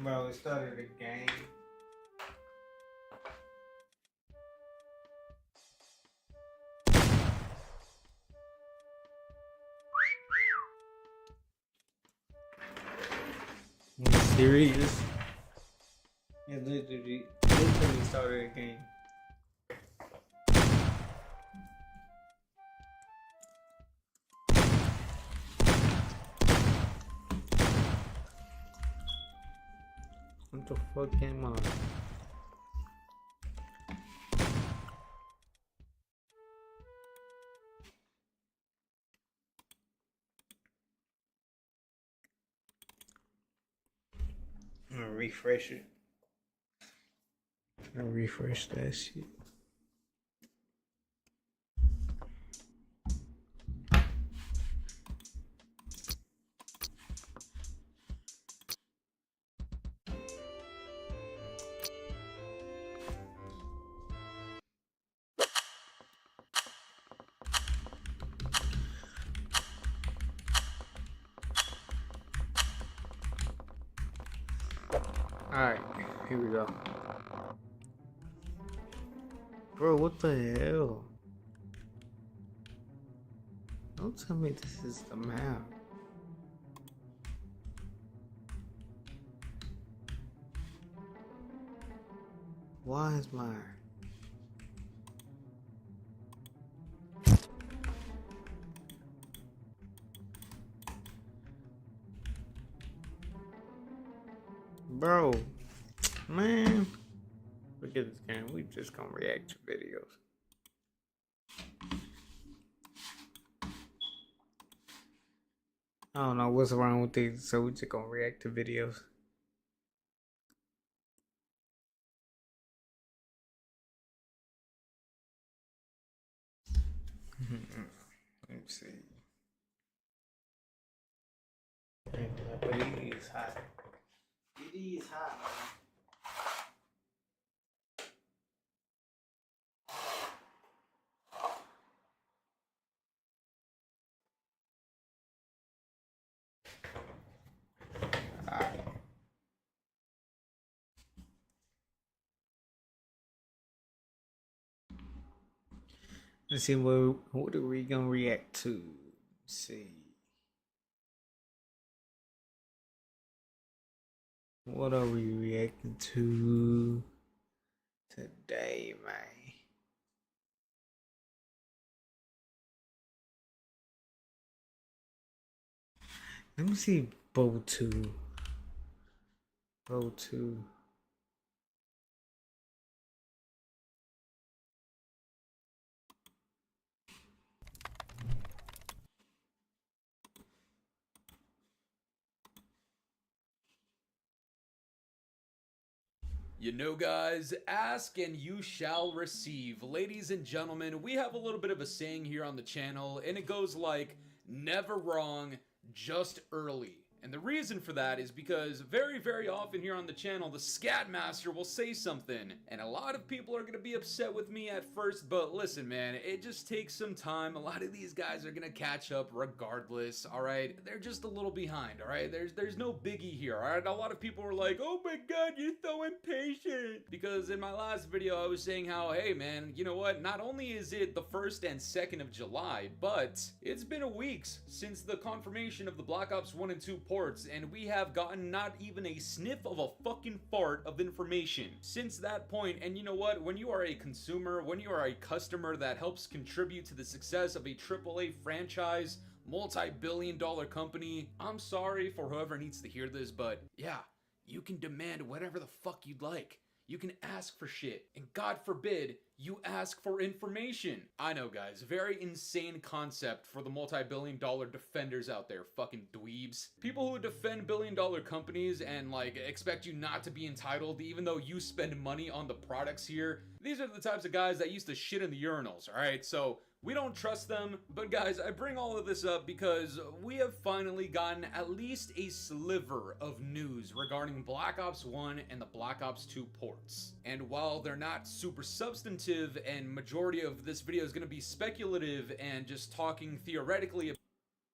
Bro, it started a game. You serious? It literally started a game. What the fuck am I? I'm gonna refresh it. I'm gonna refresh that shit. Alright, here we go. Bro, what the hell? Don't tell me this is the map. Why is my... Bro, man, forget this game. We just gonna react to videos. I don't know what's wrong with these, so we just gonna react to videos. Let me see. But it is hot. It is hot, man. Alright. Let's see what are we gonna react to. Let's see. What are we reacting to today, man? Let me see Bow 2. Bow 2. You know, guys, ask and you shall receive. Ladies and gentlemen, we have a little bit of a saying here on the channel, and it goes like, never wrong, just early. And the reason for that is because very, very often here on the channel, the Scatmaster will say something, and a lot of people are going to be upset with me at first, but listen, man, it just takes some time. A lot of these guys are going to catch up regardless, alright? They're just a little behind, alright? There's no biggie here, alright? A lot of people were like, oh my god, you're so impatient. Because in my last video, I was saying how, hey man, you know what? Not only is it the 1st and 2nd of July, but it's been a week since the confirmation of the Black Ops 1 and 2 ports, and we have gotten not even a sniff of a fucking fart of information since that point. And you know what? When you are a consumer, when you are a customer that helps contribute to the success of a AAA franchise, multi-billion-dollar company, I'm sorry for whoever needs to hear this, but yeah, you can demand whatever the fuck you'd like. You can ask for shit, and God forbid, you ask for information. I know, guys, very insane concept for the multi-billion-dollar defenders out there, fucking dweebs. People who defend billion-dollar companies and, like, expect you not to be entitled even though you spend money on the products here. These are the types of guys that used to shit in the urinals, alright? So, we don't trust them, but guys, I bring all of this up because we have finally gotten at least a sliver of news regarding Black Ops 1 and the Black Ops 2 ports. And while they're not super substantive and majority of this video is going to be speculative and just talking theoretically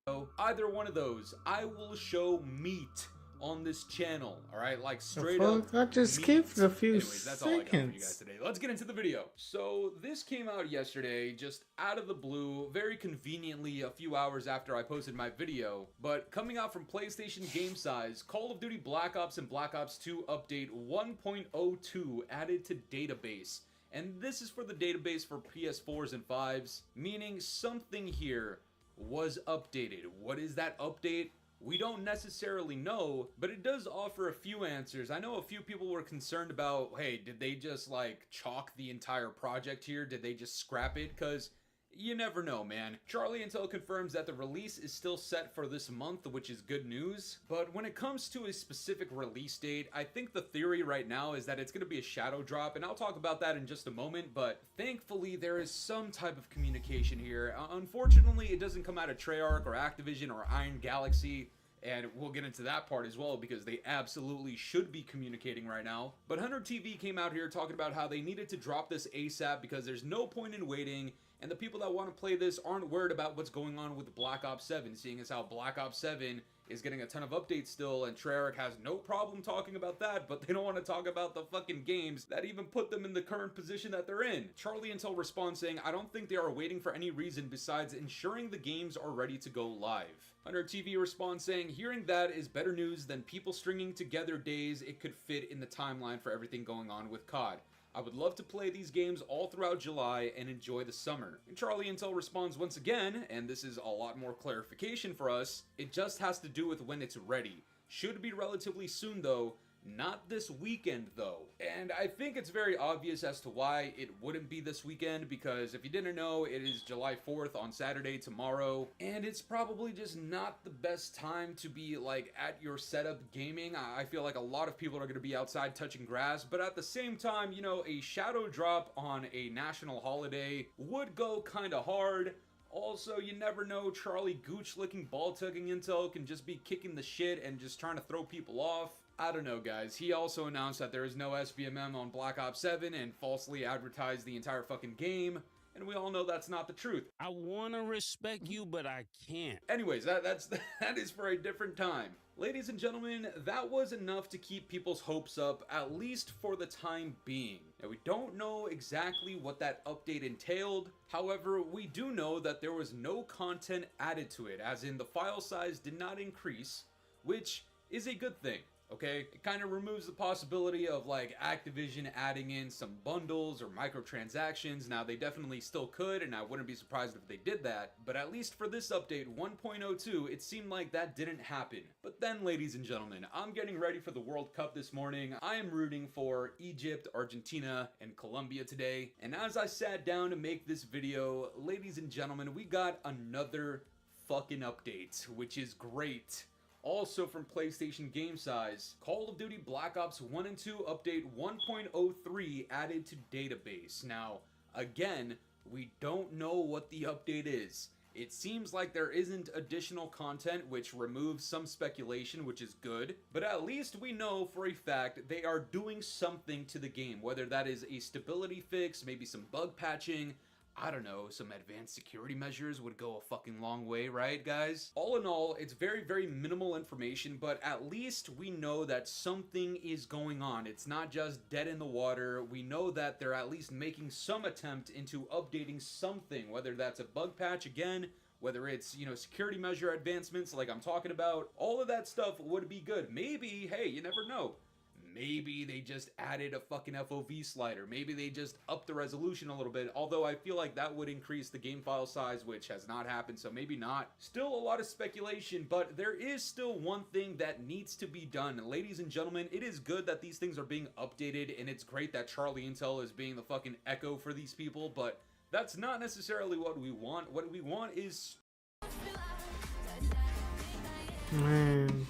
about either one of those, I will show meat on this channel. All right, like The straight fuck? up. I just meat. skipped a few Anyways, that's all I got for you guys seconds. today. Let's get into the video. So this came out yesterday, just out of the blue, very conveniently a few hours after I posted my video. But coming out from PlayStation Game Size, Call of Duty Black Ops and Black Ops 2 Update 1.02 added to database. And this is for the database for PS4s and 5s, meaning something here was updated. What is that update? We don't necessarily know, but it does offer a few answers. I know a few people were concerned about, hey, did they just like chalk the entire project here? Did they just scrap it? Because you never know, man. Charlie Intel confirms that the release is still set for this month, which is good news. But when it comes to a specific release date, I think the theory right now is that it's going to be a shadow drop, and I'll talk about that in just a moment. But thankfully, there is some type of communication here. Unfortunately, it doesn't come out of Treyarch or Activision or Iron Galaxy. And we'll get into that part as well because they absolutely should be communicating right now. But Hunter TV came out here talking about how they needed to drop this ASAP because there's no point in waiting. And the people that want to play this aren't worried about what's going on with Black Ops 7, seeing as how Black Ops 7 is getting a ton of updates still, and Treyarch has no problem talking about that, but they don't want to talk about the fucking games that even put them in the current position that they're in. Charlie Intel responds saying, I don't think they are waiting for any reason besides ensuring the games are ready to go live. Hunter TV responds saying, hearing that is better news than people stringing together days it could fit in the timeline for everything going on with COD. I would love to play these games all throughout July and enjoy the summer. And Charlie Intel responds once again, and this is a lot more clarification for us, it just has to do with when it's ready. Should be relatively soon though, not this weekend though. And I think it's very obvious as to why it wouldn't be this weekend, because if you didn't know, it is July 4th on Saturday tomorrow, and it's probably just not the best time to be like at your setup gaming. I feel like a lot of people are going to be outside touching grass, but at the same time, you know, a shadow drop on a national holiday would go kind of hard. Also, you never know, Charlie Gooch-licking, ball-tugging Intel can just be kicking the shit and just trying to throw people off. I don't know, guys. He also announced that there is no SBMM on Black Ops 7 and falsely advertised the entire fucking game. And we all know that's not the truth. I want to respect you, but I can't. Anyways, that is for a different time. Ladies and gentlemen, that was enough to keep people's hopes up, at least for the time being. Now, we don't know exactly what that update entailed. However, we do know that there was no content added to it, as in the file size did not increase, which is a good thing. Okay, it kind of removes the possibility of like Activision adding in some bundles or microtransactions. Now they definitely still could, and I wouldn't be surprised if they did that, but at least for this update 1.02 it seemed like that didn't happen. But then, ladies and gentlemen, I'm getting ready for the World Cup this morning. I am rooting for Egypt, Argentina, and Colombia today, and as I sat down to make this video, ladies and gentlemen, we got another fucking update, which is great. Also from PlayStation Game Size, Call of Duty Black Ops 1 and 2 Update 1.03 added to database. Now, again, we don't know what the update is. It seems like there isn't additional content, which removes some speculation, which is good. But at least we know for a fact they are doing something to the game, whether that is a stability fix, maybe some bug patching, I don't know, some advanced security measures would go a fucking long way, right, guys? All in all, it's very, very minimal information, but at least we know that something is going on. It's not just dead in the water. We know that they're at least making some attempt into updating something, whether that's a bug patch again, whether it's, you know, security measure advancements like I'm talking about. All of that stuff would be good. Maybe, hey, you never know. Maybe they just added a fucking FOV slider. Maybe they just upped the resolution a little bit, although I feel like that would increase the game file size, which has not happened, so maybe not. Still a lot of speculation, but there is still one thing that needs to be done. Ladies and gentlemen, it is good that these things are being updated, and it's great that Charlie Intel is being the fucking echo for these people, but that's not necessarily what we want. What we want is... Man,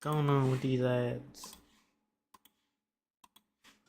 going on with these ads.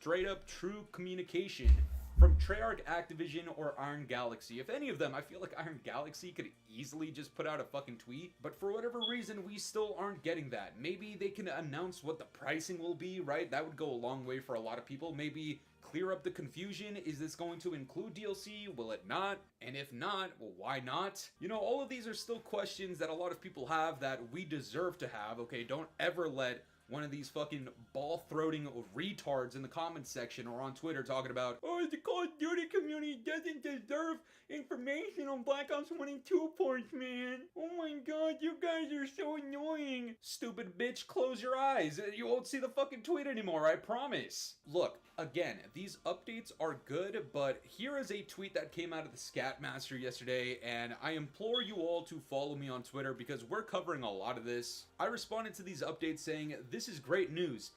straight up true communication from Treyarch, Activision, or Iron Galaxy. If any of them, I feel like Iron Galaxy could easily just put out a fucking tweet, but for whatever reason, we still aren't getting that. Maybe they can announce what the pricing will be, right? That would go a long way for a lot of people. Maybe clear up the confusion? Is this going to include DLC? Will it not? And if not, well, why not? You know, all of these are still questions that a lot of people have that we deserve to have, okay? Don't ever let one of these fucking ball-throating retards in the comments section or on Twitter talking about, oh, the Call of Duty community doesn't deserve information on Black Ops 1 and 2 ports, man. Oh my god, you guys are so annoying. Stupid bitch, close your eyes. You won't see the fucking tweet anymore, I promise. Look, again, these updates are good, but here is a tweet that came out of the Scatmaster yesterday, and I implore you all to follow me on Twitter because we're covering a lot of this. I responded to these updates saying, this is great news.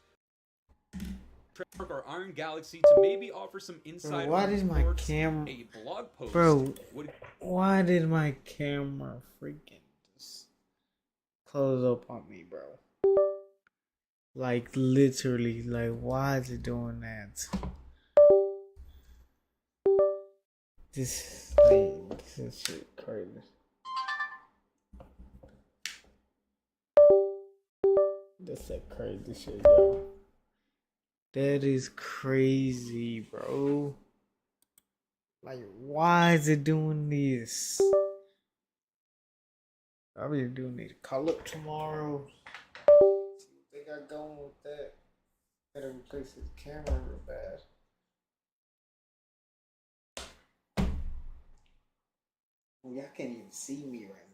Treyarch or Iron Galaxy to maybe offer some insight Bro, why on did my reports. camera... A blog post Bro, would... why did my camera freaking just close up on me, bro? Like, literally, like, why is it doing that? This is shit crazy. That's that crazy shit, yo. That is crazy, bro. Like, why is it doing this? I really do need to call up tomorrow. See what they got going with that. Gotta replace his camera real bad. Well, y'all can't even see me right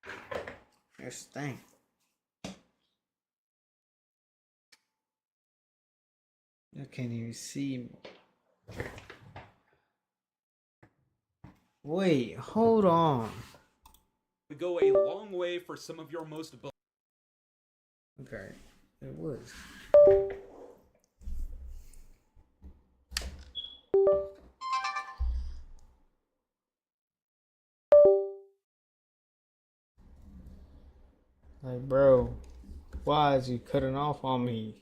now. That's the thing. I can't even see me. Wait, hold on. would go a long way for some of your most... Okay, it was. Like, bro, why is you cutting off on me?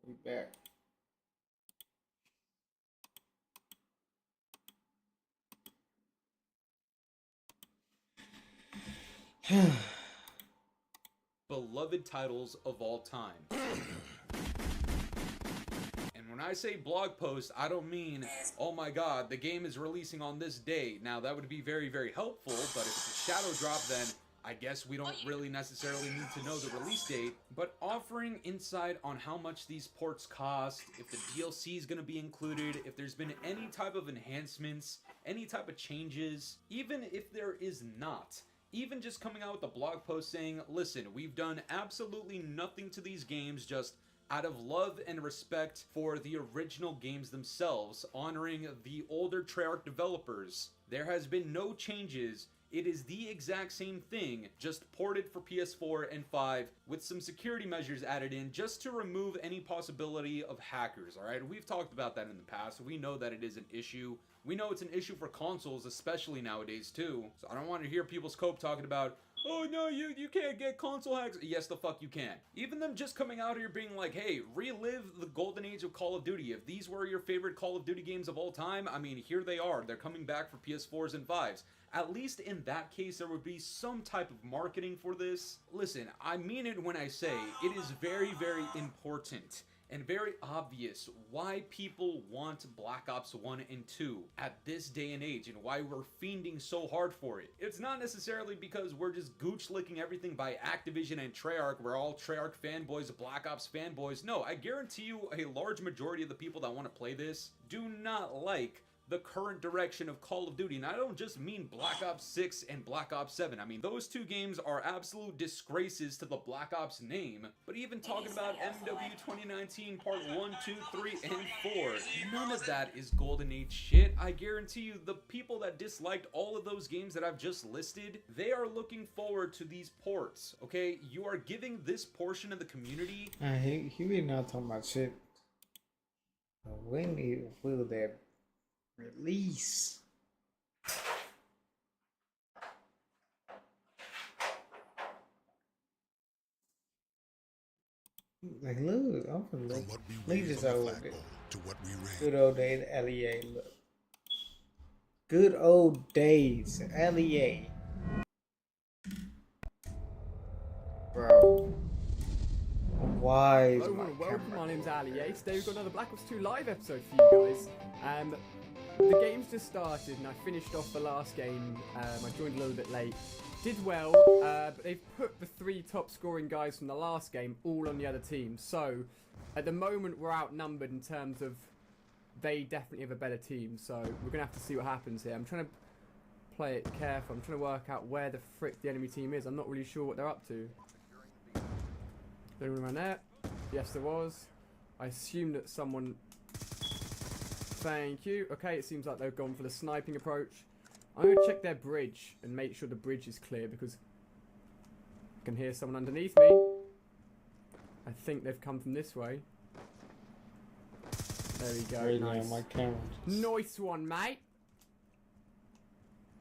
We back. beloved titles of all time. And when I say blog post, I don't mean, oh my god, the game is releasing on this day. Now, that would be very, very helpful, but if it's a shadow drop, then I guess we don't really necessarily need to know the release date. But offering insight on how much these ports cost, if the DLC is going to be included, if there's been any type of enhancements, any type of changes, even if there is not. Even just coming out with a blog post saying, listen, we've done absolutely nothing to these games, just out of love and respect for the original games themselves, honoring the older Treyarch developers. There has been no changes. It is the exact same thing, just ported for PS4 and 5 with some security measures added in just to remove any possibility of hackers, alright? We've talked about that in the past. We know that it is an issue. We know it's an issue for consoles, especially nowadays too. So I don't want to hear people's cope talking about, oh no, you can't get console hacks. Yes, the fuck you can. Even them just coming out here being like, hey, relive the golden age of Call of Duty. If these were your favorite Call of Duty games of all time, I mean, here they are. They're coming back for PS4s and 5s. At least in that case, there would be some type of marketing for this. Listen, I mean it when I say it is very, very important and very obvious why people want Black Ops 1 and 2 at this day and age and why we're fiending so hard for it. It's not necessarily because we're just gooch licking everything by Activision and Treyarch. We're all Treyarch fanboys, Black Ops fanboys. No, I guarantee you a large majority of the people that want to play this do not like the current direction of Call of Duty. And I don't just mean Black Ops 6 and Black Ops 7. I mean, those two games are absolute disgraces to the Black Ops name. But even talking about MW 2019 Part 1, 2, 3, and 4, none of that is Golden Age shit. I guarantee you, the people that disliked all of those games that I've just listed, they are looking forward to these ports, okay? You are giving this portion of the community... He be not talking about shit. When will that release? Like, look, I'm gonna look. Look at this old day. Good old days, LEA. Look. Good old days, LEA. Bro. Why is Hello my and welcome, camera? my name's Ali. Today we've got another Black Ops 2 live episode for you guys. The game's just started and I finished off the last game. I joined a little bit late. Did well, but they've put the 3 top scoring guys from the last game all on the other team. So, at the moment we're outnumbered in terms of they definitely have a better team. So, we're going to have to see what happens here. I'm trying to play it careful. I'm trying to work out where the frick the enemy team is. I'm not really sure what they're up to. Anyone around there? Yes, there was. I assume that someone... Thank you. Okay, it seems like they've gone for the sniping approach. I'm going to check their bridge and make sure the bridge is clear because I can hear someone underneath me. I think they've come from this way. There we go. Right Nice. now, my camera. Nice one, mate.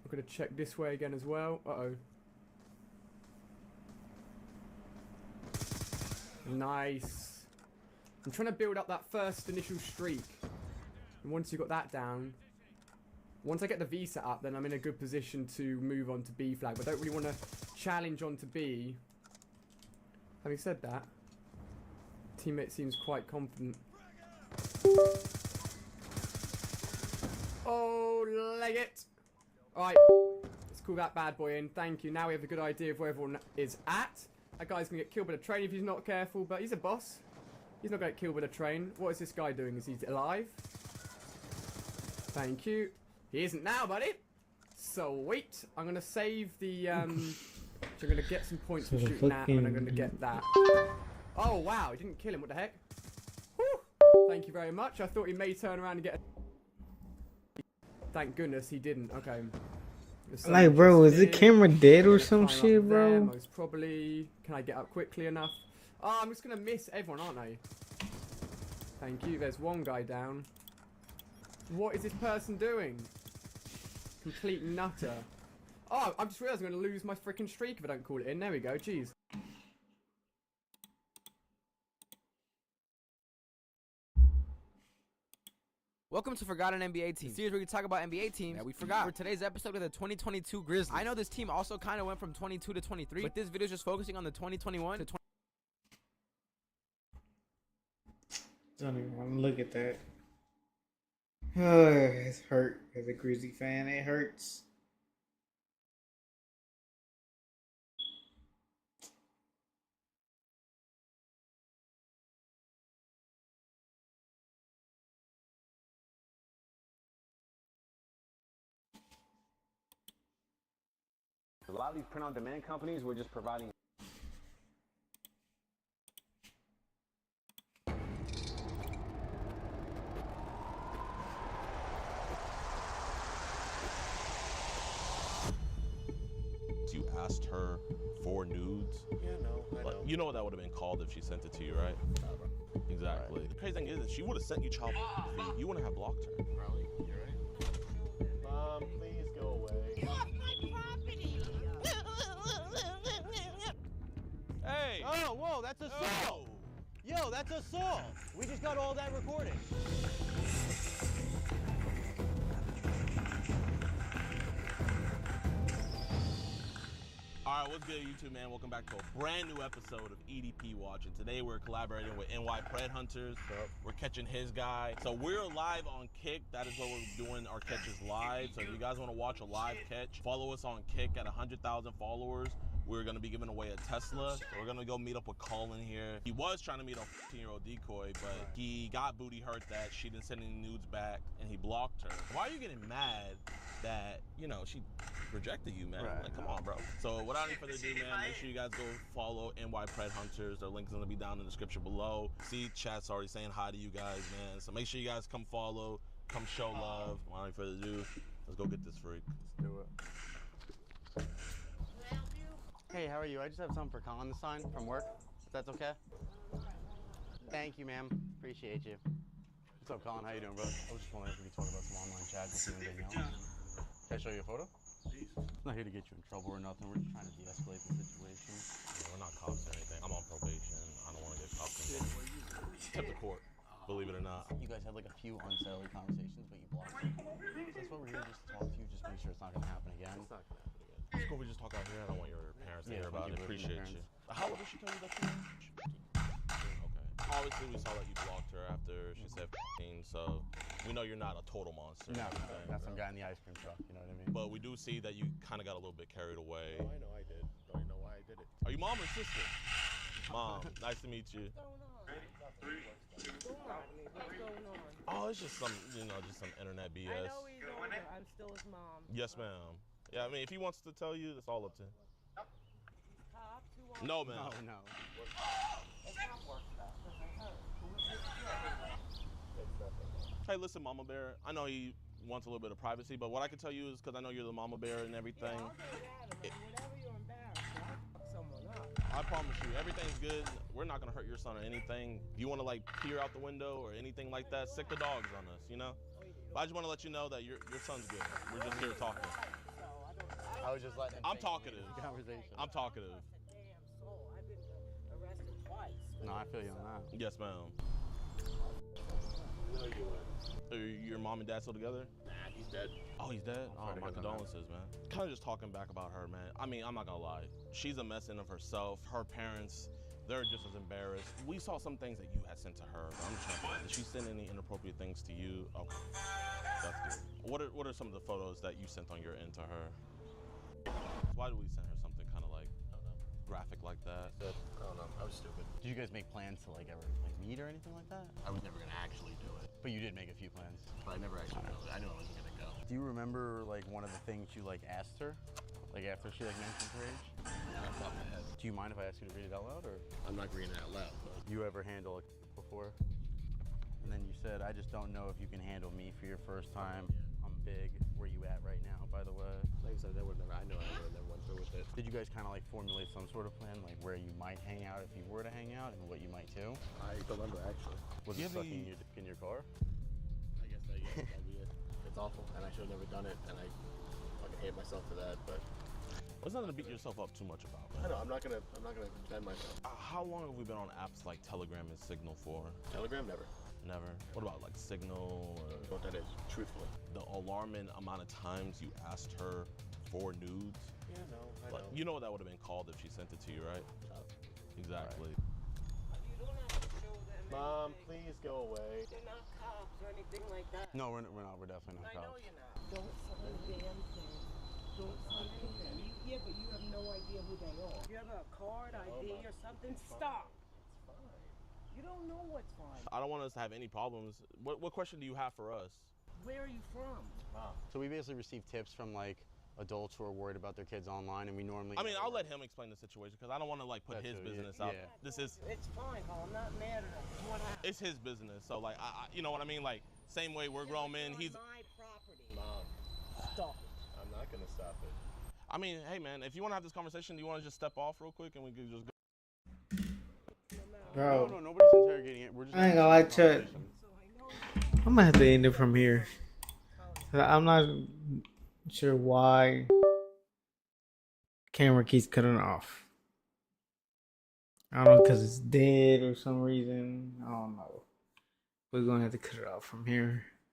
I'm going to check this way again as well. Uh-oh. Nice. I'm trying to build up that first initial streak. And once you've got that down, once I get the V set up, then I'm in a good position to move on to B flag. But I don't really want to challenge on to B. Having said that, teammate seems quite confident. Oh, leg it. Alright, let's call that bad boy in. Thank you. Now we have a good idea of where everyone is at. That guy's going to get killed by the train if he's not careful, but he's a boss. He's not going to get killed by the train. What is this guy doing? Is he alive? Thank you. He isn't now, buddy. Sweet. I'm going to save the... so I'm going to get some points for shooting that, and I'm going to get that. Oh, wow. He didn't kill him. What the heck? Whew. Thank you very much. I thought he may turn around and get a... Thank goodness he didn't. Okay. Like, bro, is the camera dead or some shit, bro? There, most probably. Can I get up quickly enough? Oh, I'm just going to miss everyone, aren't I? Thank you. There's one guy down. What is this person doing? Complete nutter. Oh, I've just realised I'm going to lose my freaking streak if I don't call it in. There we go. Jeez. Welcome to Forgotten NBA Team, a series where we talk about NBA teams that we forgot. For today's episode of the 2022 Grizzlies. I know this team also kind of went from 22 to 23, but this video is just focusing on the 2021 to 20. Don't even want to look at that. Oh, it's hurt. As a Grizzly fan, it hurts. A lot of these print-on-demand companies were just providing. You asked her for nudes. Yeah, no, I know. You know what that would have been called if she sent it to you, right? Exactly. Right. The crazy thing is that she would have sent you child pornography. You wouldn't have blocked her. Probably, you're right. Mom, please go away. Hey! Oh, whoa, that's assault! Yo, that's assault! We just got all that recorded. Alright, what's good, YouTube, man? Welcome back to a brand new episode of EDP Watch. And today we're collaborating with NY Pred Hunters. We're catching his guy. So we're live on Kick. That is where we're doing our catches live. So if you guys want to watch a live catch, follow us on Kick at 100,000 followers. We're going to be giving away a Tesla. So we're going to go meet up with Colin here. He was trying to meet a 15-year-old decoy, but he got booty hurt that she didn't send any nudes back, and he blocked her. Why are you getting mad that, you know, she rejected you, man? Right. Like, come on, bro. So without any further ado, man, make sure you guys go follow NY Pred Hunters. Their link is going to be down in the description below. See, chat's already saying hi to you guys, man. So make sure you guys come follow, come show love. Without any further ado, let's go get this freak. Let's do it. Hey, how are you? I just have something for Colin to sign from work, if that's okay. Thank you, ma'am. Appreciate you. What's up, Colin? How you doing, bro? I was just wondering if we could talk about some online chat with you and Danielle. Can I show you a photo? I'm not here to get you in trouble or nothing. We're just trying to de-escalate the situation. Yeah, we're not cops or anything. I'm on probation. I don't want to get cops involved. Kept the court, believe it or not. You guys had like a few unsettling conversations, but you blocked them. That's why we're here, just to talk to you, just make sure it's not going to happen again. It's not gonna happen again. Let's go. We just talk out here. I don't want your parents to Yeah, hear about it. thank you for Appreciate your you. How old did she tell you that she was? Obviously, we saw that you blocked her after she said f***ing, so we know you're not a total monster. No, not some guy in the ice cream truck, you know what I mean? But we do see that you kind of got a little bit carried away. Oh, I know I did. Don't even know why I did it. Are you mom or sister? Mom, nice to meet you. What's going on? Oh, it's just some, just some internet BS. I know he's older. I'm still his mom. Yes, ma'am. Yeah, I mean, if he wants to tell you, it's all up to him. Cops who want No, man. No. It's not work stuff. Hey, listen, Mama Bear. I know he wants a little bit of privacy, but what I can tell you is, because I know you're the Mama Bear and everything. Yeah, I'll do that. Whenever you're embarrassed, I'll fuck someone up. I promise you, everything's good. We're not gonna hurt your son or anything. If you want to like peer out the window or anything like that, sick the dogs on us, you know. But I just want to let you know that your son's good. We're just here talking. I was just letting him I'm take talkative. the conversation. I'm talkative. Damn soul. I've been arrested twice. No, I feel you on that. Yes, ma'am. Are your mom and dad still together? Nah, he's dead. Oh, he's dead? Oh, Sorry to my hear that, condolences, man. Kind of just talking back about her, man. I mean, I'm not gonna lie. She's a mess in of herself. Her parents, they're just as embarrassed. We saw some things that you had sent to her. I'm just trying to, did she send any inappropriate things to you? Okay, that's good. What are some of the photos that you sent on your end to her? Why did we send her something kind of like graphic like that? I don't know. I was stupid. Did you guys make plans to like ever meet or anything like that? I was never gonna actually do it, But you did make a few plans. but I never actually knew it. I knew I wasn't gonna go. Do you remember like one of the things you like asked her? Like after she like mentioned her age? Not off the top of my head. Do you mind if I ask you to read it out loud or? I'm not reading it out loud, but You ever handle a before? And then you said, I just don't know if you can handle me for your first time. I'm big. Where you at right now, by the way? like I said, I would never went through with it. Did you guys kind of like formulate some sort of plan, like where you might hang out if you were to hang out and what you might do? I don't remember actually. Was Do it you have sucking any- your dick in your car? I guess that'd be it. It's awful, and I should have never done it, and I fucking hate myself for that. But It's nothing to beat yourself up too much about, I man. know I'm not gonna defend myself. How long have we been on apps like Telegram and Signal for? Telegram, never. Never. What about like Signal I don't know or what that is, truthfully. the alarming amount of times you asked her for nudes? Yeah, no, I Like, know. you know what that would have been called if she sent it to you, right? Exactly. You don't have to show them Mom, anything. please go away. They're not cops or anything like that. No, we're not. We're definitely not I know cops. you're not. Don't sign a damn thing. Don't sign anything. Yeah, but you have no idea who they are. You have a card, ID, or something? Stop. It's fine. You don't know what's fine. I don't want us to have any problems. What question do you have for us? Where are you from? Mom. So we basically receive tips from like adults who are worried about their kids online, and we normally. I mean, I'll let him explain the situation because I don't want to like put That's his who, yeah, business out. yeah. This is It's fine, Paul. I'm not mad at him. What happened? it's his business. So like, you know what I mean? Like, same way we're grown men. On He's. my property. Mom, Stop it. I'm not gonna stop it. I mean, hey man, if you want to have this conversation, do you want to just step off real quick and we can just go? Bro, No, nobody's interrogating it. We're just. I ain't gonna lie having a to it. conversation. I'm gonna have to end it from here. I'm not sure why camera keeps cutting off. I don't know, because it's dead or some reason. I don't know. We're gonna have to cut it off from here.